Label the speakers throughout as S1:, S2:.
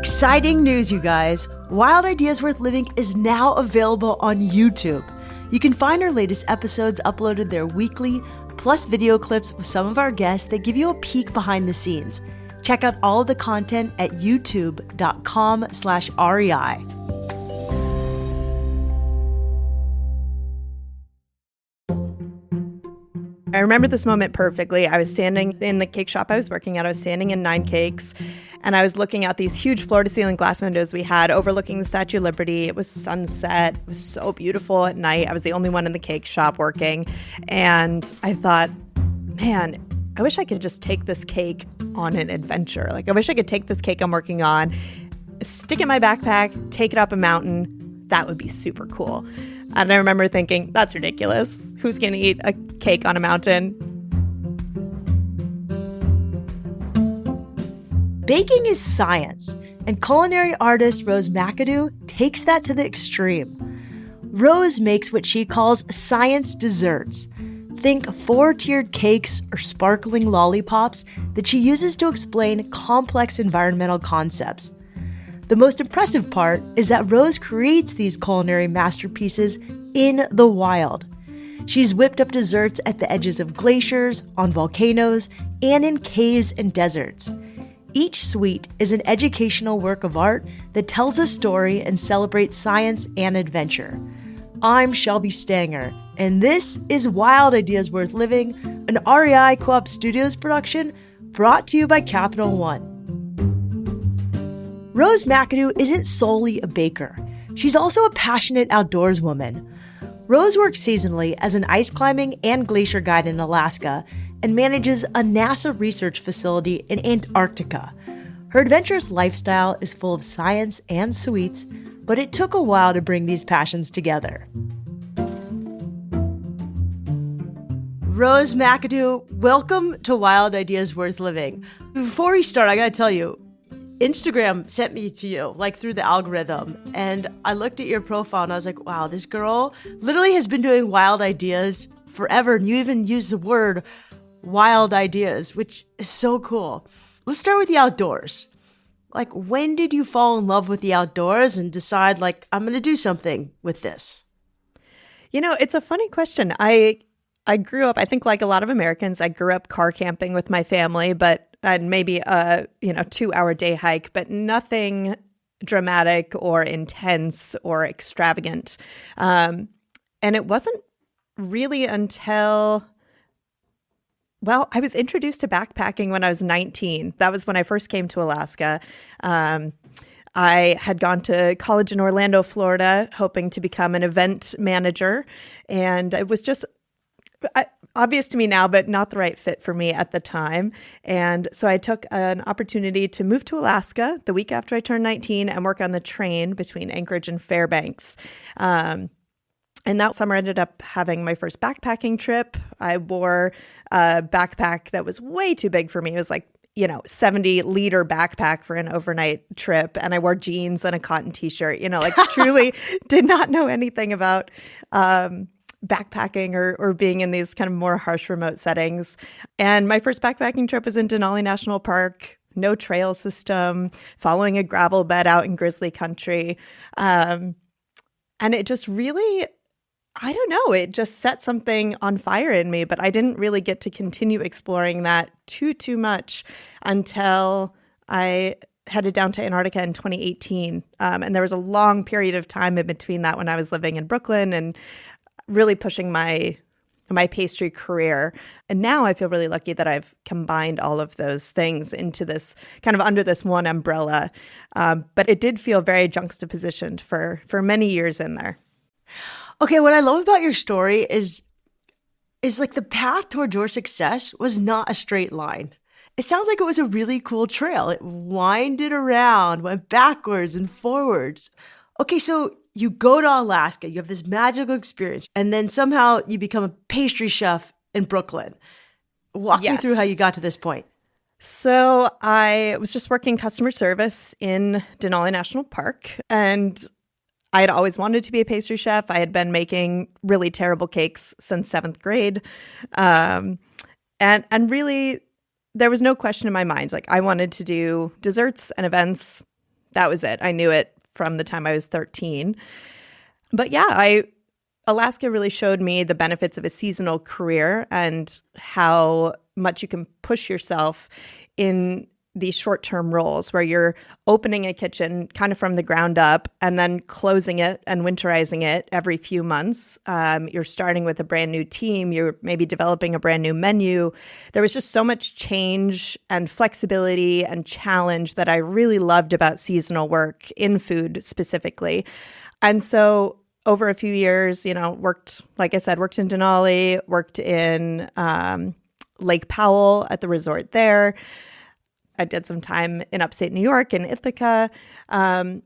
S1: Exciting news, you guys. Wild Ideas Worth Living is now available on YouTube. You can find our latest episodes uploaded there weekly, plus video clips with some of our guests that give you a peek behind the scenes. Check out all of the content at youtube.com/REI.
S2: I remember this moment perfectly. I was standing in the cake shop I was working at. I was standing in 9 Cakes, and I was looking out these huge floor-to-ceiling glass windows we had overlooking the Statue of Liberty. It was sunset. It was so beautiful at night. I was the only one in the cake shop working, and I thought, man, I wish I could just take this cake on an adventure. Like, I wish I could take this cake I'm working on, stick it in my backpack, take it up a mountain. That would be super cool. And I remember thinking, that's ridiculous. Who's going to eat a cake on a mountain?
S1: Baking is science, and culinary artist Rose McAdoo takes that to the extreme. Rose makes what she calls science desserts. Think 4-tiered cakes or sparkling lollipops that she uses to explain complex environmental concepts. The most impressive part is that Rose creates these culinary masterpieces in the wild. She's whipped up desserts at the edges of glaciers, on volcanoes, and in caves and deserts. Each sweet is an educational work of art that tells a story and celebrates science and adventure. I'm Shelby Stanger, and this is Wild Ideas Worth Living, an REI Co-op Studios production brought to you by Capital One. Rose McAdoo isn't solely a baker. She's also a passionate outdoors woman. Rose works seasonally as an ice climbing and glacier guide in Alaska and manages a NASA research facility in Antarctica. Her adventurous lifestyle is full of science and sweets, but it took a while to bring these passions together. Rose McAdoo, welcome to Wild Ideas Worth Living. Before we start, I gotta tell you, Instagram sent me to you, like through the algorithm, and I looked at your profile and I was like, wow, this girl literally has been doing wild ideas forever, and you even use the word wild ideas, which is so cool. Let's start with the outdoors. Like, when did you fall in love with the outdoors and decide, like, I'm going to do something with this?
S2: You know, it's a funny question. I grew up, I think like a lot of Americans, I grew up car camping with my family, but and maybe a 2-hour day hike, but nothing dramatic or intense or extravagant. And it wasn't really until, well, I was introduced to backpacking when I was 19. That was when I first came to Alaska. I had gone to college in Orlando, Florida, hoping to become an event manager. And it was just obvious to me now, but not the right fit for me at the time. And so I took an opportunity to move to Alaska the week after I turned 19 and work on the train between Anchorage and Fairbanks. And that summer I ended up having my first backpacking trip. I wore a backpack that was way too big for me. It was like, 70-liter backpack for an overnight trip. And I wore jeans and a cotton t-shirt, truly did not know anything about backpacking or being in these kind of more harsh remote settings. And my first backpacking trip was in Denali National Park, no trail system, following a gravel bed out in grizzly country. And it just really, I don't know, it just set something on fire in me, but I didn't really get to continue exploring that too much until I headed down to Antarctica in 2018. And there was a long period of time in between that when I was living in Brooklyn and really pushing my pastry career. And now I feel really lucky that I've combined all of those things into this kind of under this one umbrella. But it did feel very juxtapositioned for many years in there.
S1: Okay, what I love about your story is like the path towards your success was not a straight line. It sounds like it was a really cool trail. It winded around, went backwards and forwards. Okay, so you go to Alaska, you have this magical experience, and then somehow you become a pastry chef in Brooklyn. Walk me through how you got to this point.
S2: So I was just working customer service in Denali National Park, and I had always wanted to be a pastry chef. I had been making really terrible cakes since 7th grade. And really, there was no question in my mind. Like, I wanted to do desserts and events. that was it. I knew it from the time I was 13. But yeah, Alaska really showed me the benefits of a seasonal career and how much you can push yourself in these short-term roles where you're opening a kitchen kind of from the ground up and then closing it and winterizing it every few months. You're starting with a brand new team. You're maybe developing a brand new menu. There was just so much change and flexibility and challenge that I really loved about seasonal work in food specifically. And so over a few years, worked in Denali, worked in Lake Powell at the resort there. I did some time in upstate New York in Ithaca, and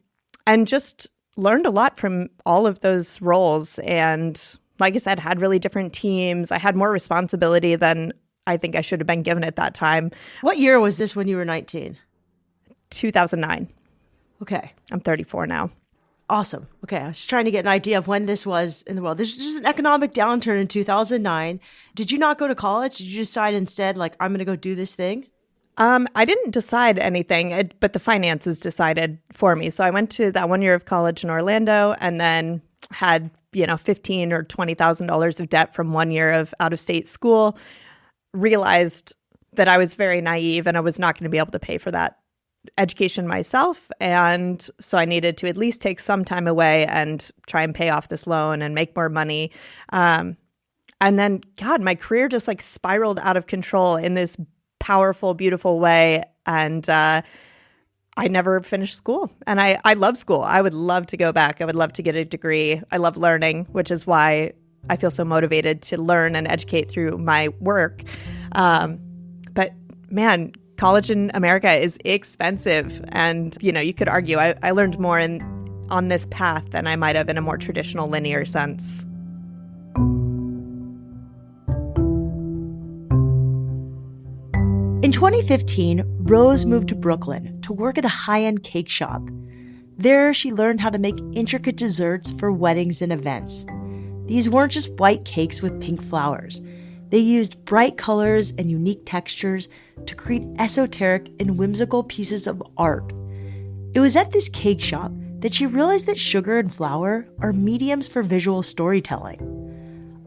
S2: just learned a lot from all of those roles. And like I said, had really different teams. I had more responsibility than I think I should have been given at that time.
S1: What year was this when you were 19?
S2: 2009.
S1: Okay.
S2: I'm 34 now.
S1: Awesome. Okay. I was trying to get an idea of when this was in the world. There's just an economic downturn in 2009. Did you not go to college? Did you decide instead, I'm going to go do this thing?
S2: I didn't decide anything, but the finances decided for me. So I went to that 1 year of college in Orlando and then had, $15,000 or $20,000 of debt from 1 year of out-of-state school. Realized that I was very naive and I was not going to be able to pay for that education myself. And so I needed to at least take some time away and try and pay off this loan and make more money. And then, God, my career just spiraled out of control in this powerful, beautiful way. And I never finished school. And I love school. I would love to go back. I would love to get a degree. I love learning, which is why I feel so motivated to learn and educate through my work. But man, college in America is expensive. And, you could argue I learned more on this path than I might have in a more traditional linear sense.
S1: In 2015, Rose moved to Brooklyn to work at a high-end cake shop. There, she learned how to make intricate desserts for weddings and events. These weren't just white cakes with pink flowers. They used bright colors and unique textures to create esoteric and whimsical pieces of art. It was at this cake shop that she realized that sugar and flour are mediums for visual storytelling.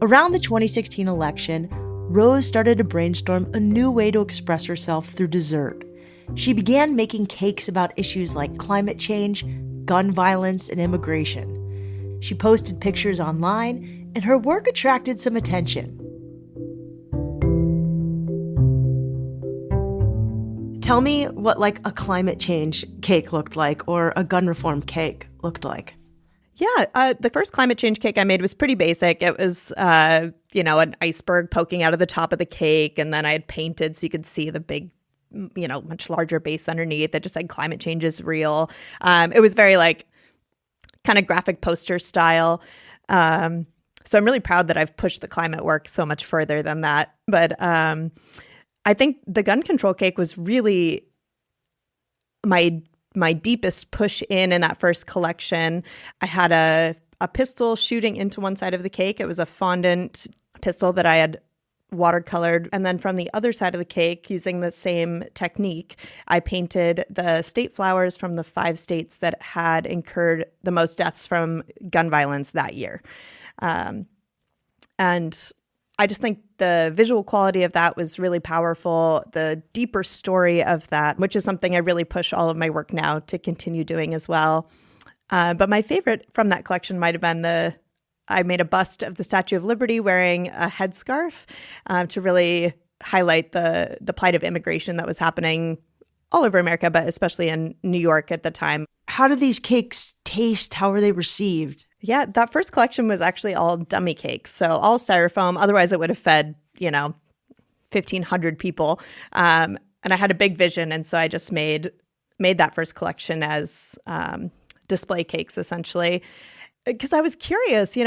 S1: Around the 2016 election, Rose started to brainstorm a new way to express herself through dessert. She began making cakes about issues like climate change, gun violence, and immigration. She posted pictures online, and her work attracted some attention. Tell me what a climate change cake looked like or a gun reform cake looked like.
S2: Yeah, the first climate change cake I made was pretty basic. It was, an iceberg poking out of the top of the cake, and then I had painted so you could see the big, much larger base underneath that just said climate change is real. It was very kind of graphic poster style. So I'm really proud that I've pushed the climate work so much further than that. But I think the gun control cake was really my deepest push in that first collection. I had a pistol shooting into one side of the cake. It was a fondant pistol that I had watercolored. And then from the other side of the cake, using the same technique, I painted the state flowers from the 5 states that had incurred the most deaths from gun violence that year. And I just think the visual quality of that was really powerful. The deeper story of that, which is something I really push all of my work now to continue doing as well. But my favorite from that collection might have been I made a bust of the Statue of Liberty wearing a headscarf to really highlight the plight of immigration that was happening all over America, but especially in New York at the time.
S1: How did these cakes taste? How were they received?
S2: Yeah, that first collection was actually all dummy cakes, so all styrofoam. Otherwise, it would have fed, 1,500 people. And I had a big vision, and so I just made that first collection as display cakes, essentially. Because I was curious,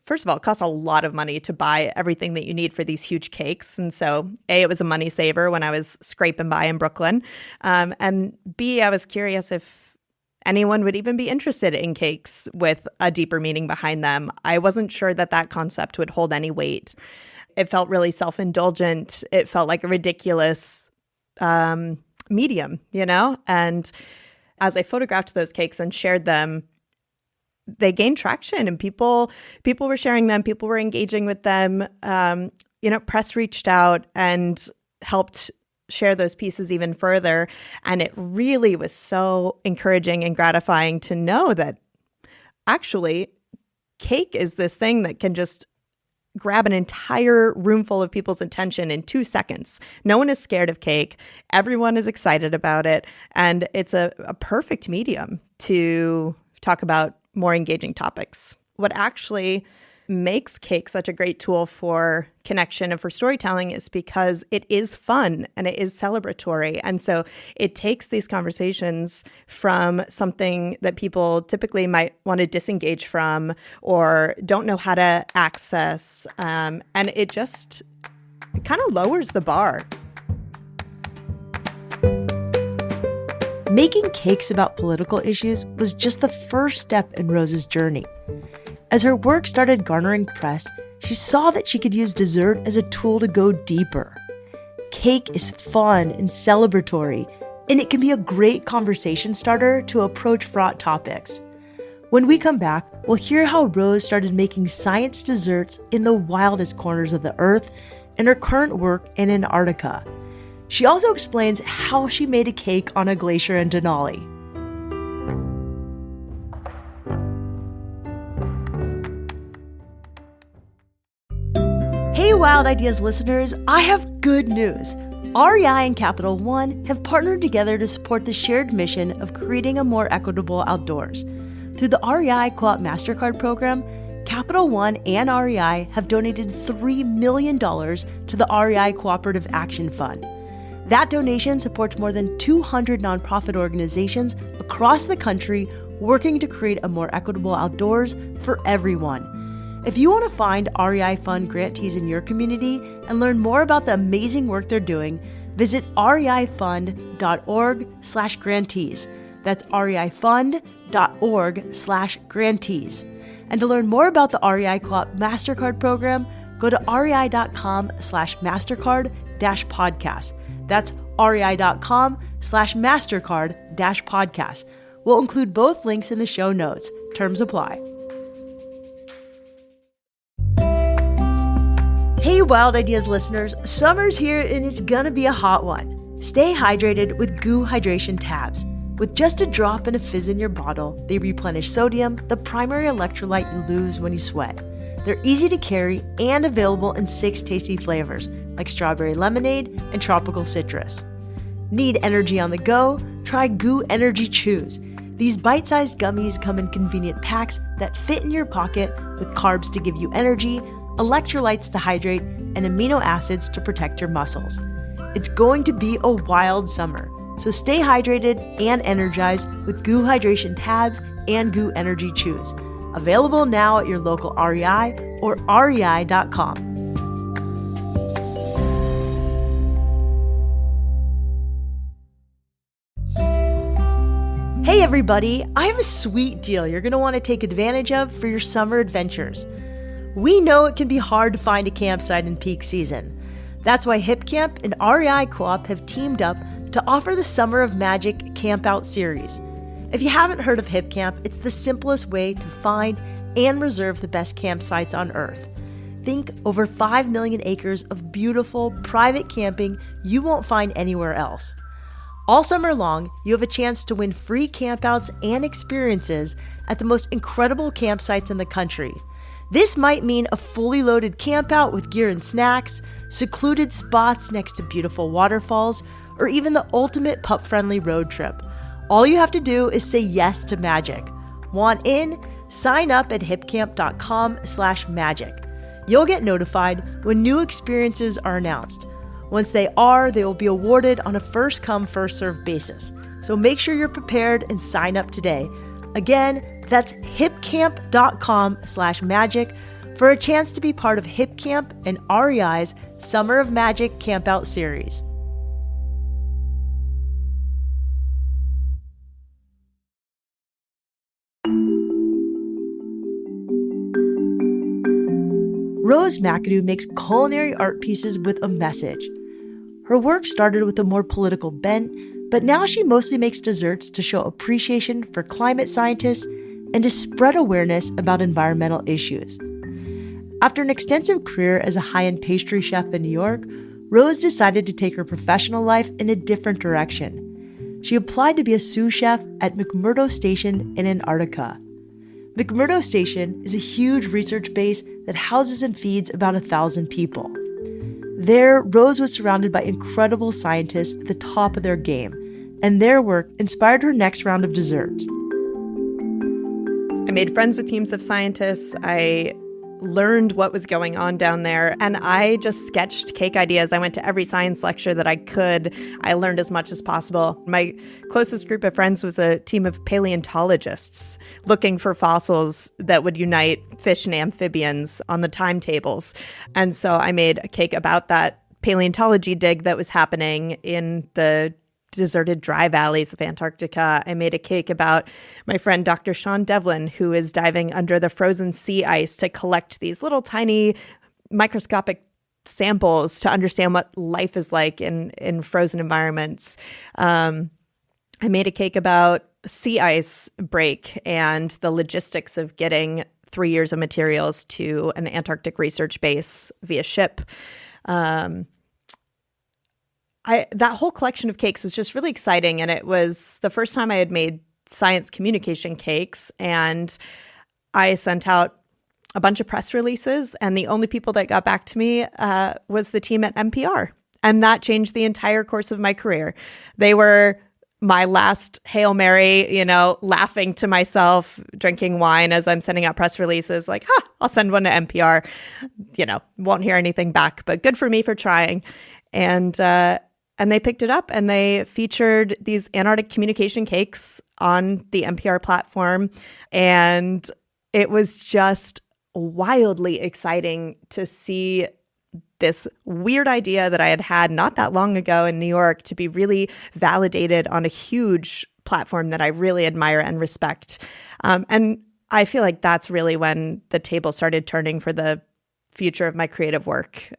S2: first of all, it costs a lot of money to buy everything that you need for these huge cakes. And so, A, it was a money saver when I was scraping by in Brooklyn. And B, I was curious if anyone would even be interested in cakes with a deeper meaning behind them. I wasn't sure that concept would hold any weight. It felt really self-indulgent. It felt like a ridiculous medium, and as I photographed those cakes and shared them, they gained traction, and people were sharing them. People were engaging with them. Press reached out and helped share those pieces even further. And it really was so encouraging and gratifying to know that actually cake is this thing that can just grab an entire room full of people's attention in 2 seconds. No one is scared of cake. Everyone is excited about it. And it's a perfect medium to talk about more engaging topics. What actually makes cake such a great tool for connection and for storytelling is because it is fun and it is celebratory. And so it takes these conversations from something that people typically might want to disengage from or don't know how to access. And it just kind of lowers the bar.
S1: Making cakes about political issues was just the first step in Rose's journey. As her work started garnering press, she saw that she could use dessert as a tool to go deeper. Cake is fun and celebratory, and it can be a great conversation starter to approach fraught topics. When we come back, we'll hear how Rose started making science desserts in the wildest corners of the Earth and her current work in Antarctica. She also explains how she made a cake on a glacier in Denali. Hey Wild Ideas listeners, I have good news. REI and Capital One have partnered together to support the shared mission of creating a more equitable outdoors. Through the REI Co-op MasterCard program, Capital One and REI have donated $3 million to the REI Cooperative Action Fund. That donation supports more than 200 nonprofit organizations across the country working to create a more equitable outdoors for everyone. If you want to find REI Fund grantees in your community and learn more about the amazing work they're doing, visit reifund.org/grantees. That's reifund.org/grantees. And to learn more about the REI Co-op MasterCard program, go to rei.com/MasterCard-podcast. That's rei.com/MasterCard-podcast. We'll include both links in the show notes. Terms apply. Hey Wild Ideas listeners, summer's here and it's gonna be a hot one. Stay hydrated with GOO Hydration Tabs. With just a drop and a fizz in your bottle, they replenish sodium, the primary electrolyte you lose when you sweat. They're easy to carry and available in 6 tasty flavors, like strawberry lemonade and tropical citrus. Need energy on the go? Try GOO Energy Chews. These bite-sized gummies come in convenient packs that fit in your pocket with carbs to give you energy, electrolytes to hydrate, and amino acids to protect your muscles. It's going to be a wild summer, so stay hydrated and energized with GOO Hydration Tabs and GOO Energy Chews. Available now at your local REI or rei.com. Hey everybody, I have a sweet deal you're going to want to take advantage of for your summer adventures. We know it can be hard to find a campsite in peak season. That's why HipCamp and REI Co-op have teamed up to offer the Summer of Magic Camp Out series. If you haven't heard of HipCamp, it's the simplest way to find and reserve the best campsites on Earth. Think over 5 million acres of beautiful, private camping you won't find anywhere else. All summer long, you have a chance to win free campouts and experiences at the most incredible campsites in the country. This might mean a fully loaded campout with gear and snacks, secluded spots next to beautiful waterfalls, or even the ultimate pup-friendly road trip. All you have to do is say yes to magic. Want in? Sign up at hipcamp.com/magic. You'll get notified when new experiences are announced. Once they will be awarded on a first-come, first-served basis. So make sure you're prepared and sign up today. Again, that's hipcamp.com/magic for a chance to be part of HipCamp and REI's Summer of Magic Campout series. Rose McAdoo makes culinary art pieces with a message. Her work started with a more political bent, But now she mostly makes desserts to show appreciation for climate scientists and to spread awareness about environmental issues. After an extensive career as a high-end pastry chef in New York, Rose decided to take her professional life in a different direction. She applied to be a sous chef at McMurdo Station in Antarctica. McMurdo Station is a huge research base that houses and feeds about 1,000 people. There, Rose was surrounded by incredible scientists at the top of their game, and their work inspired her next round of desserts.
S2: I made friends with teams of scientists. I learned what was going on down there, and I just sketched cake ideas. I went to every science lecture that I could. I learned as much as possible. My closest group of friends was a team of paleontologists looking for fossils that would unite fish and amphibians on the timetables. And so I made a cake about that paleontology dig that was happening in the deserted dry valleys of Antarctica. I made a cake about my friend Dr. Sean Devlin, who is diving under the frozen sea ice to collect these little tiny microscopic samples to understand what life is like in frozen environments. I made a cake about sea ice break and the logistics of getting 3 years of materials to an Antarctic research base via ship. That whole collection of cakes is just really exciting, and it was the first time I had made science communication cakes, and I sent out a bunch of press releases, and the only people that got back to me was the team at NPR, and that changed the entire course of my career. They were my last Hail Mary, laughing to myself, drinking wine as I'm sending out press releases, like, I'll send one to NPR, won't hear anything back, but good for me for trying. And they picked it up, and they featured these Antarctic communication cakes on the NPR platform. And it was just wildly exciting to see this weird idea that I had had not that long ago in New York to be really validated on a huge platform that I really admire and respect. And I feel like that's really when the table started turning for the future of my creative work.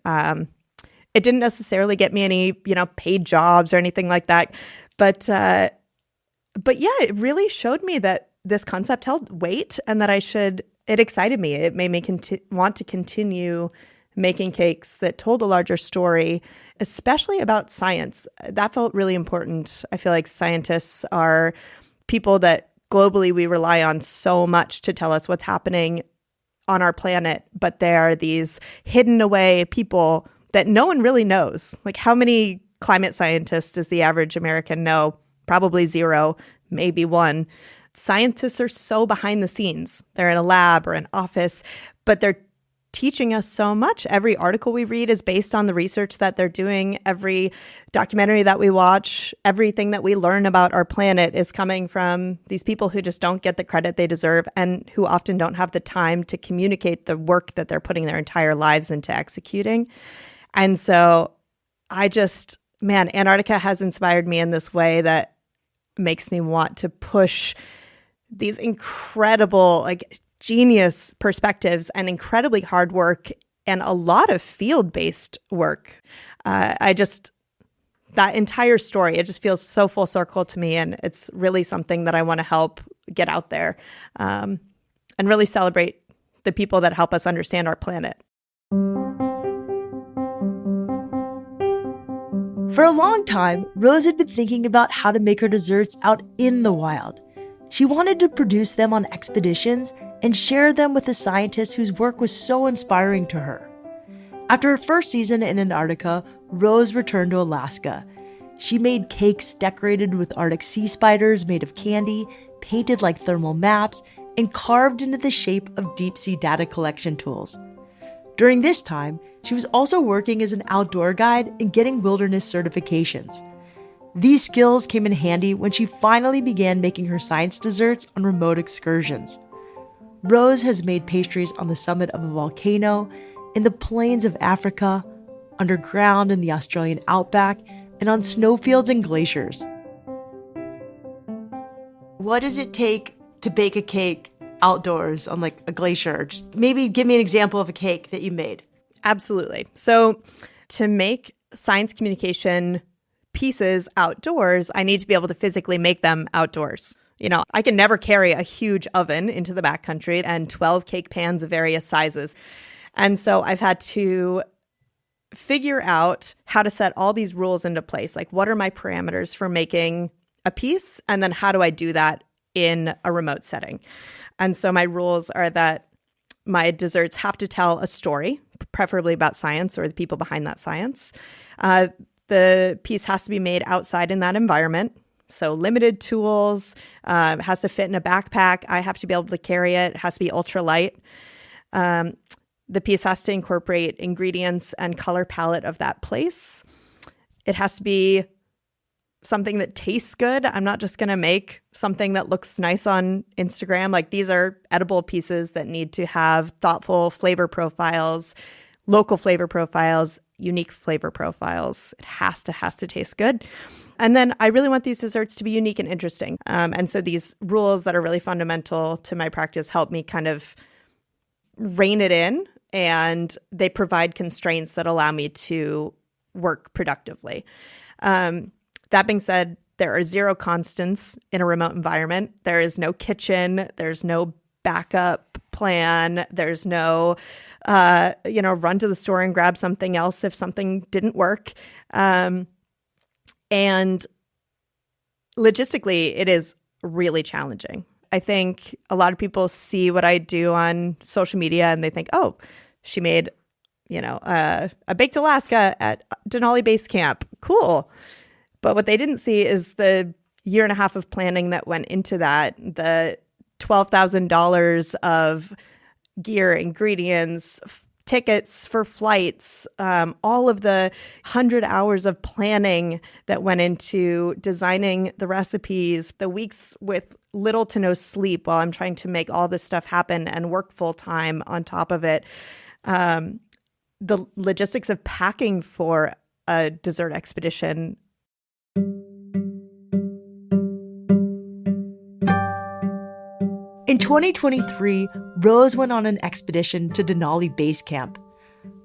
S2: It didn't necessarily get me any, paid jobs or anything like that. But yeah, it really showed me that this concept held weight and that it excited me. It made me want to continue making cakes that told a larger story, especially about science. That felt really important. I feel like scientists are people that globally we rely on so much to tell us what's happening on our planet, but they are these hidden away people that no one really knows. Like, how many climate scientists does the average American know? Probably zero, maybe one. Scientists are so behind the scenes. They're in a lab or an office, but they're teaching us so much. Every article we read is based on the research that they're doing. Every documentary that we watch, everything that we learn about our planet is coming from these people who just don't get the credit they deserve and who often don't have the time to communicate the work that they're putting their entire lives into executing. And so Antarctica has inspired me in this way that makes me want to push these incredible, genius perspectives and incredibly hard work and a lot of field-based work. That entire story, it just feels so full circle to me, and it's really something that I want to help get out there and really celebrate the people that help us understand our planet.
S1: For a long time, Rose had been thinking about how to make her desserts out in the wild. She wanted to produce them on expeditions and share them with the scientists whose work was so inspiring to her. After her first season in Antarctica, Rose returned to Alaska. She made cakes decorated with Arctic sea spiders made of candy, painted like thermal maps, and carved into the shape of deep-sea data collection tools. During this time, she was also working as an outdoor guide and getting wilderness certifications. These skills came in handy when she finally began making her science desserts on remote excursions. Rose has made pastries on the summit of a volcano, in the plains of Africa, underground in the Australian outback, and on snowfields and glaciers. What does it take to bake a cake outdoors on a glacier? Just maybe give me an example of a cake that you made.
S2: Absolutely. So to make science communication pieces outdoors, I need to be able to physically make them outdoors. I can never carry a huge oven into the backcountry and 12 cake pans of various sizes. And so I've had to figure out how to set all these rules into place. Like, what are my parameters for making a piece? And then how do I do that in a remote setting? And so my rules are that my desserts have to tell a story, preferably about science or the people behind that science. The piece has to be made outside in that environment. So limited tools, it has to fit in a backpack. I have to be able to carry it. It has to be ultralight. The piece has to incorporate ingredients and color palette of that place. It has to be something that tastes good. I'm not just going to make something that looks nice on Instagram. Like, these are edible pieces that need to have thoughtful flavor profiles, local flavor profiles, unique flavor profiles. It has to taste good. And then I really want these desserts to be unique and interesting. And so these rules that are really fundamental to my practice help me kind of rein it in, and they provide constraints that allow me to work productively. That being said, there are zero constants in a remote environment. There is no kitchen. There's no backup plan. There's no, run to the store and grab something else if something didn't work. And logistically, it is really challenging. I think a lot of people see what I do on social media and they think, oh, she made, a baked Alaska at Denali Base Camp. Cool. But what they didn't see is the year and a half of planning that went into that, the $12,000 of gear, ingredients, tickets for flights, all of the 100 hours of planning that went into designing the recipes, the weeks with little to no sleep while I'm trying to make all this stuff happen and work full time on top of it. The logistics of packing for a dessert expedition.
S1: In 2023, Rose went on an expedition to Denali Base Camp.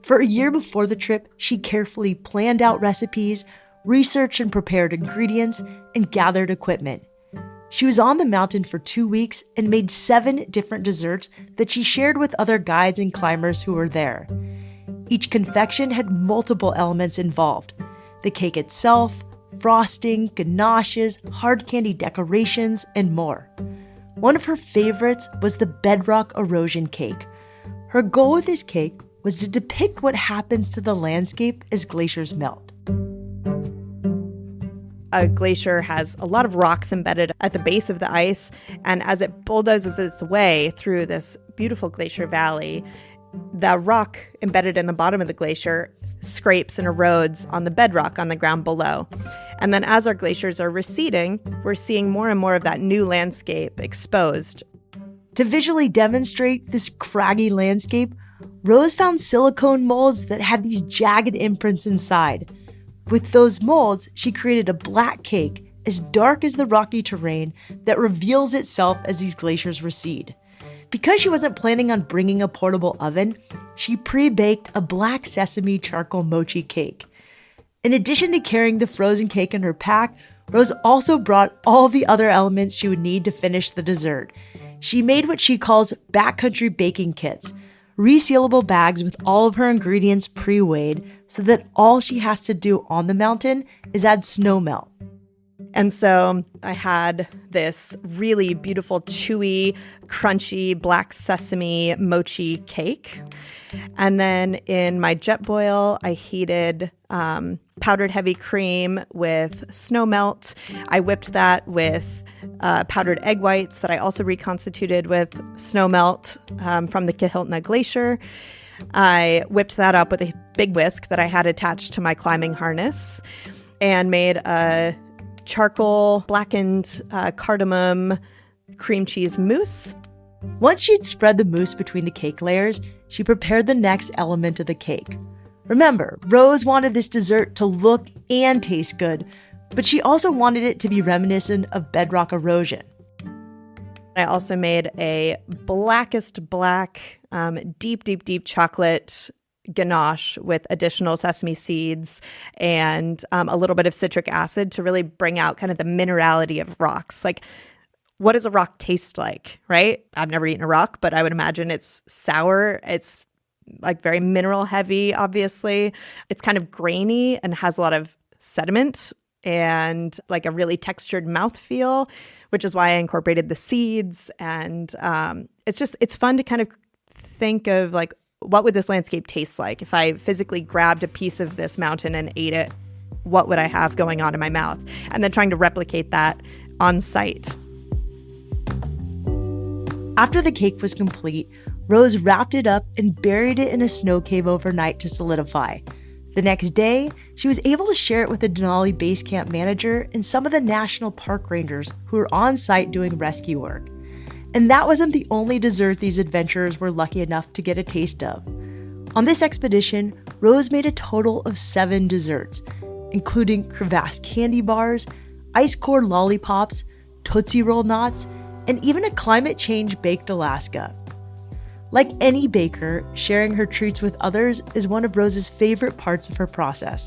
S1: For a year before the trip, she carefully planned out recipes, researched and prepared ingredients, and gathered equipment. She was on the mountain for 2 weeks and made 7 different desserts that she shared with other guides and climbers who were there. Each confection had multiple elements involved: the cake itself, frosting, ganaches, hard candy decorations, and more. One of her favorites was the bedrock erosion cake. Her goal with this cake was to depict what happens to the landscape as glaciers melt.
S2: A glacier has a lot of rocks embedded at the base of the ice, and as it bulldozes its way through this beautiful glacier valley, the rock embedded in the bottom of the glacier scrapes and erodes on the bedrock on the ground below. And then as our glaciers are receding, we're seeing more and more of that new landscape exposed.
S1: To visually demonstrate this craggy landscape, Rose found silicone molds that had these jagged imprints inside. With those molds, she created a black cake as dark as the rocky terrain that reveals itself as these glaciers recede. Because she wasn't planning on bringing a portable oven, she pre-baked a black sesame charcoal mochi cake. In addition to carrying the frozen cake in her pack, Rose also brought all the other elements she would need to finish the dessert. She made what she calls backcountry baking kits, resealable bags with all of her ingredients pre-weighed so that all she has to do on the mountain is add snow melt.
S2: And so I had this really beautiful, chewy, crunchy black sesame mochi cake. And then in my jet boil, I heated powdered heavy cream with snow melt. I whipped that with powdered egg whites that I also reconstituted with snow melt from the Kahiltna Glacier. I whipped that up with a big whisk that I had attached to my climbing harness and made a charcoal blackened cardamom cream cheese mousse.
S1: Once she'd spread the mousse between the cake layers, she prepared the next element of the cake. Remember, Rose wanted this dessert to look and taste good, but she also wanted it to be reminiscent of bedrock erosion.
S2: I also made a blackest black, deep chocolate ganache with additional sesame seeds and a little bit of citric acid to really bring out kind of the minerality of rocks. Like, what does a rock taste like, right? I've never eaten a rock, but I would imagine it's sour. It's like very mineral heavy, obviously. It's kind of grainy and has a lot of sediment and like a really textured mouthfeel, which is why I incorporated the seeds. And it's fun to kind of think of like, what would this landscape taste like if I physically grabbed a piece of this mountain and ate it? What would I have going on in my mouth? And then trying to replicate that on site.
S1: After the cake was complete, Rose wrapped it up and buried it in a snow cave overnight to solidify. The next day, she was able to share it with the Denali base camp manager and some of the national park rangers who were on site doing rescue work. And that wasn't the only dessert these adventurers were lucky enough to get a taste of. On this expedition, Rose made a total of 7 desserts, including crevasse candy bars, ice core lollipops, Tootsie Roll knots, and even a climate change baked Alaska. Like any baker, sharing her treats with others is one of Rose's favorite parts of her process.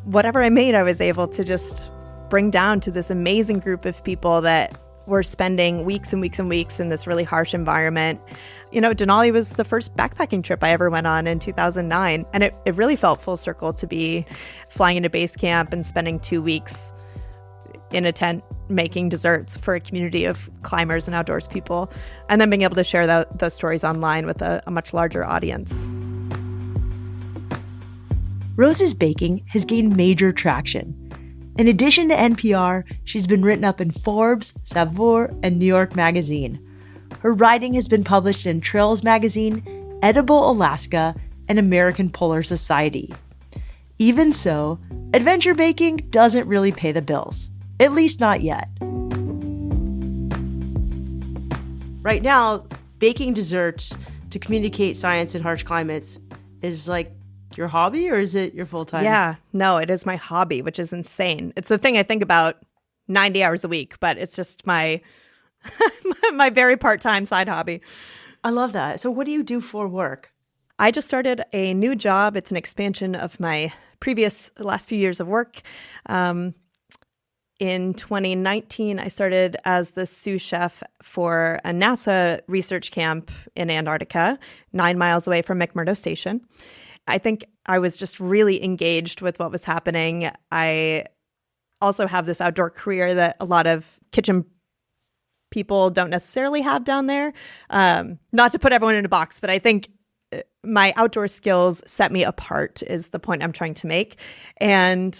S2: Whatever I made, I was able to just bring down to this amazing group of people that were spending weeks and weeks and weeks in this really harsh environment. You know, Denali was the first backpacking trip I ever went on in 2009. And it really felt full circle to be flying into base camp and spending 2 weeks in a tent making desserts for a community of climbers and outdoors people, and then being able to share those stories online with a much larger audience.
S1: Rose's baking has gained major traction. In addition to NPR, she's been written up in Forbes, Saveur, and New York Magazine. Her writing has been published in Trails Magazine, Edible Alaska, and American Polar Society. Even so, adventure baking doesn't really pay the bills. At least not yet. Right now, baking desserts to communicate science in harsh climates is like your hobby, or is it your full-time?
S2: Yeah, no, it is my hobby, which is insane. It's the thing I think about 90 hours a week, but it's just my my very part-time side hobby.
S1: I love that. So what do you do for work?
S2: I just started a new job. It's an expansion of my last few years of work. In 2019, I started as the sous chef for a NASA research camp in Antarctica, 9 miles away from McMurdo Station. I think I was just really engaged with what was happening. I also have this outdoor career that a lot of kitchen people don't necessarily have down there. Not to put everyone in a box, but I think my outdoor skills set me apart is the point I'm trying to make. And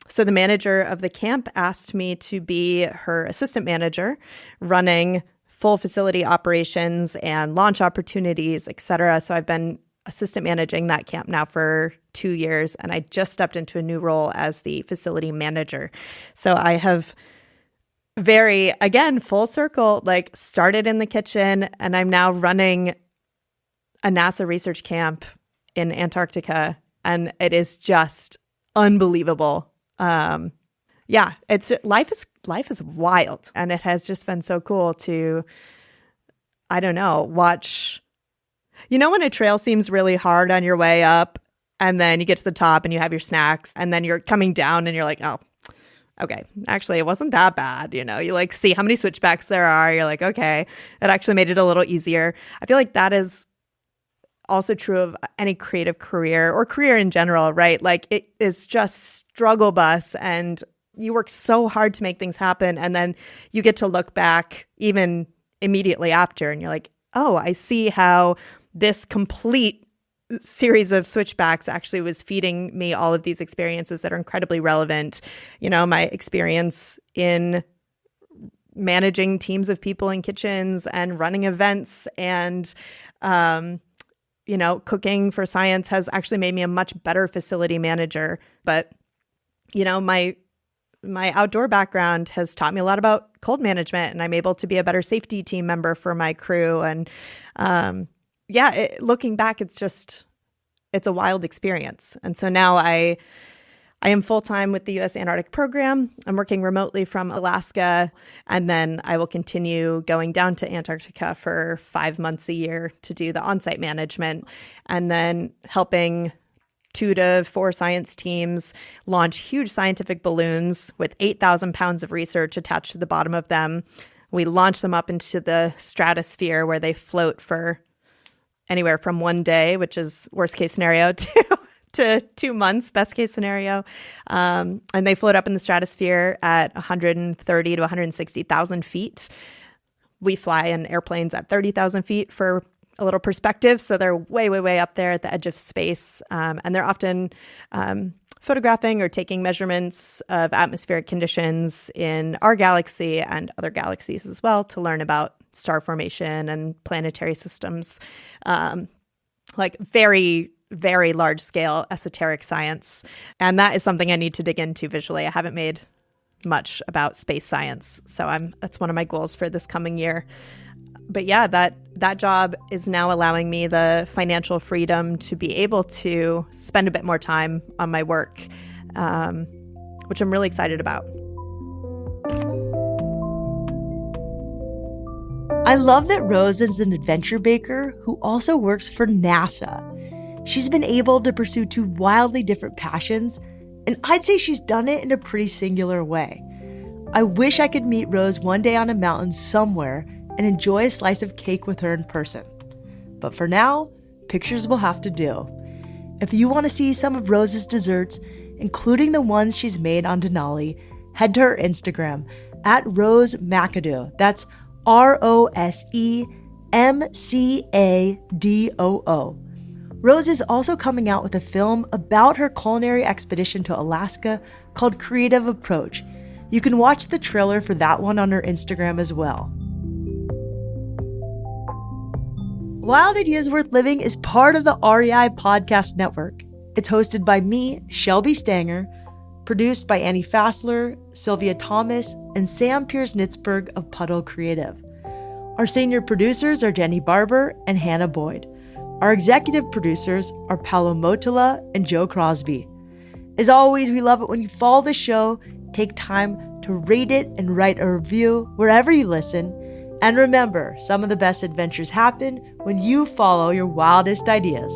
S2: so the manager of the camp asked me to be her assistant manager, running full facility operations and launch opportunities, et cetera. So I've been assistant managing that camp now for 2 years, and I just stepped into a new role as the facility manager. So I have again, full circle, like started in the kitchen, and I'm now running a NASA research camp in Antarctica, and it is just unbelievable. It's life is wild, and it has just been so cool to, I don't know, watch. You know when a trail seems really hard on your way up, and then you get to the top and you have your snacks, and then you're coming down and you're like, oh, okay, actually it wasn't that bad. You know, you like see how many switchbacks there are. You're like, okay, that actually made it a little easier. I feel like that is also true of any creative career or career in general, right? Like it is just struggle bus, and you work so hard to make things happen. And then you get to look back even immediately after, and you're like, oh, I see how this complete series of switchbacks actually was feeding me all of these experiences that are incredibly relevant. You know, my experience in managing teams of people in kitchens and running events and, cooking for science has actually made me a much better facility manager. But, you know, my outdoor background has taught me a lot about cold management, and I'm able to be a better safety team member for my crew. And looking back, it's a wild experience. And so now I I am full-time with the U.S. Antarctic Program. I'm working remotely from Alaska, and then I will continue going down to Antarctica for 5 months a year to do the on-site management, and then helping 2 to 4 science teams launch huge scientific balloons with 8,000 pounds of research attached to the bottom of them. We launch them up into the stratosphere where they float for anywhere from 1 day, which is worst case scenario, to 2 months, best case scenario. And they float up in the stratosphere at 130 to 160,000 feet. We fly in airplanes at 30,000 feet for a little perspective. So they're way, way, way up there at the edge of space. And they're often photographing or taking measurements of atmospheric conditions in our galaxy and other galaxies as well to learn about star formation and planetary systems, like very, very large scale esoteric science. And that is something I need to dig into visually. I haven't made much about space science. So that's one of my goals for this coming year. But yeah, that job is now allowing me the financial freedom to be able to spend a bit more time on my work, which I'm really excited about.
S1: I love that Rose is an adventure baker who also works for NASA. She's been able to pursue 2 wildly different passions, and I'd say she's done it in a pretty singular way. I wish I could meet Rose one day on a mountain somewhere and enjoy a slice of cake with her in person. But for now, pictures will have to do. If you want to see some of Rose's desserts, including the ones she's made on Denali, head to her Instagram at Rose McAdoo. That's RoseMcadoo. Rose is also coming out with a film about her culinary expedition to Alaska called Creative Approach. You can watch the trailer for that one on her Instagram as well. Wild Ideas Worth Living is part of the REI Podcast Network. It's hosted by me, Shelby Stanger, produced by Annie Fassler, Sylvia Thomas, and Sam Piers-Nitzberg of Puddle Creative. Our senior producers are Jenny Barber and Hannah Boyd. Our executive producers are Paolo Motola and Joe Crosby. As always, we love it when you follow the show, take time to rate it and write a review wherever you listen. And remember, some of the best adventures happen when you follow your wildest ideas.